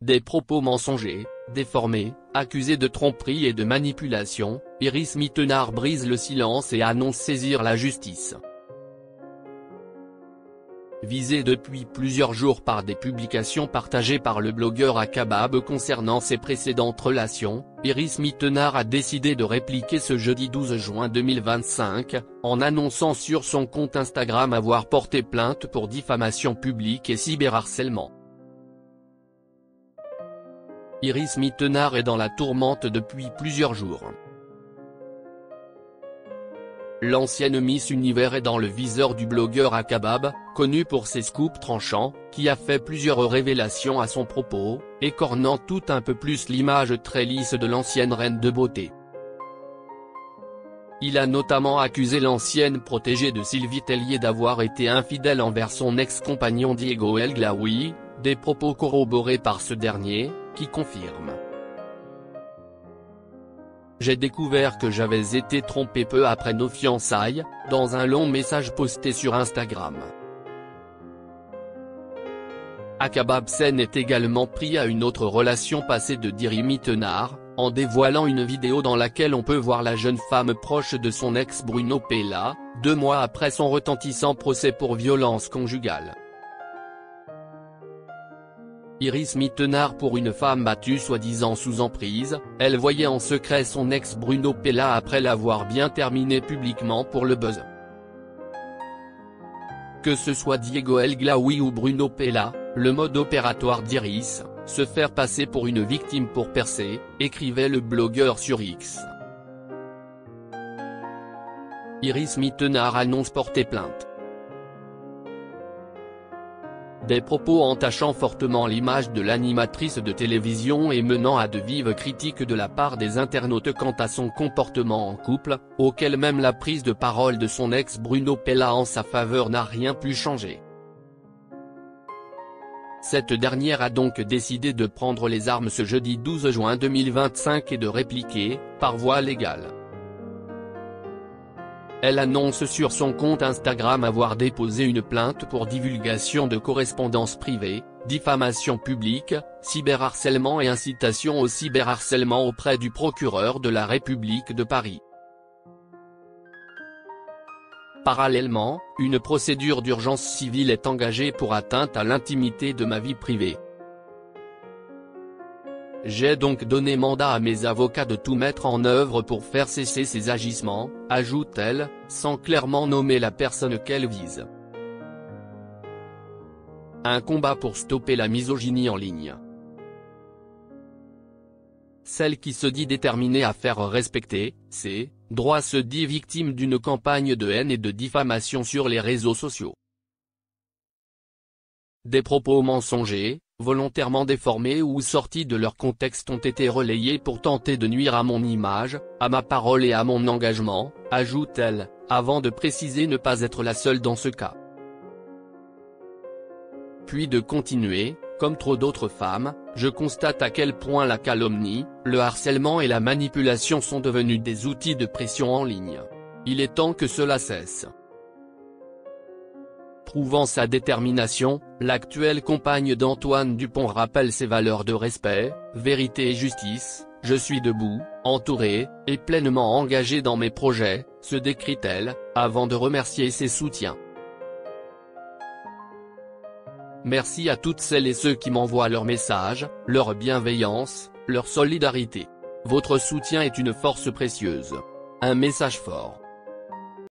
Des propos mensongers, déformés, accusés de tromperie et de manipulation, Iris Mittenard brise le silence et annonce saisir la justice. Visée depuis plusieurs jours par des publications partagées par le blogueur Akabab concernant ses précédentes relations, Iris Mittenard a décidé de répliquer ce jeudi 12 juin 2025, en annonçant sur son compte Instagram avoir porté plainte pour diffamation publique et cyberharcèlement. Iris Mittenard est dans la tourmente depuis plusieurs jours. L'ancienne Miss Univers est dans le viseur du blogueur Akabab, connu pour ses scoops tranchants, qui a fait plusieurs révélations à son propos, écornant tout un peu plus l'image très lisse de l'ancienne reine de beauté. Il a notamment accusé l'ancienne protégée de Sylvie Tellier d'avoir été infidèle envers son ex-compagnon Diego El Glaoui, des propos corroborés par ce dernier, qui confirme. J'ai découvert que j'avais été trompé peu après nos fiançailles, dans un long message posté sur Instagram. Akabab Sen est également pris à une autre relation passée de Iris Mittenard, en dévoilant une vidéo dans laquelle on peut voir la jeune femme proche de son ex Bruno Pella, 2 mois après son retentissant procès pour violence conjugale. Iris Mittenard pour une femme battue soi-disant sous emprise, elle voyait en secret son ex Bruno Pella après l'avoir bien terminé publiquement pour le buzz. Que ce soit Diego El Glaoui ou Bruno Pella, le mode opératoire d'Iris, se faire passer pour une victime pour percer, écrivait le blogueur sur X. Iris Mittenard annonce porter plainte. Des propos entachant fortement l'image de l'animatrice de télévision et menant à de vives critiques de la part des internautes quant à son comportement en couple, auquel même la prise de parole de son ex Bruno Pella en sa faveur n'a rien pu changer. Cette dernière a donc décidé de prendre les armes ce jeudi 12 juin 2025 et de répliquer, par voie légale. Elle annonce sur son compte Instagram avoir déposé une plainte pour divulgation de correspondances privées, diffamation publique, cyberharcèlement et incitation au cyberharcèlement auprès du procureur de la République de Paris. Parallèlement, une procédure d'urgence civile est engagée pour atteinte à l'intimité de ma vie privée. J'ai donc donné mandat à mes avocats de tout mettre en œuvre pour faire cesser ces agissements, ajoute-t-elle, sans clairement nommer la personne qu'elle vise. Un combat pour stopper la misogynie en ligne. Celle qui se dit déterminée à faire respecter ses droits se dit victime d'une campagne de haine et de diffamation sur les réseaux sociaux. Des propos mensongers, volontairement déformés ou sortis de leur contexte ont été relayés pour tenter de nuire à mon image, à ma parole et à mon engagement, ajoute-t-elle, avant de préciser ne pas être la seule dans ce cas. Puis de continuer, comme trop d'autres femmes, je constate à quel point la calomnie, le harcèlement et la manipulation sont devenus des outils de pression en ligne. Il est temps que cela cesse. Prouvant sa détermination, l'actuelle compagne d'Antoine Dupont rappelle ses valeurs de respect, vérité et justice. Je suis debout, entourée, et pleinement engagée dans mes projets, se décrit-elle, avant de remercier ses soutiens. Merci à toutes celles et ceux qui m'envoient leurs messages, leur bienveillance, leur solidarité. Votre soutien est une force précieuse. Un message fort.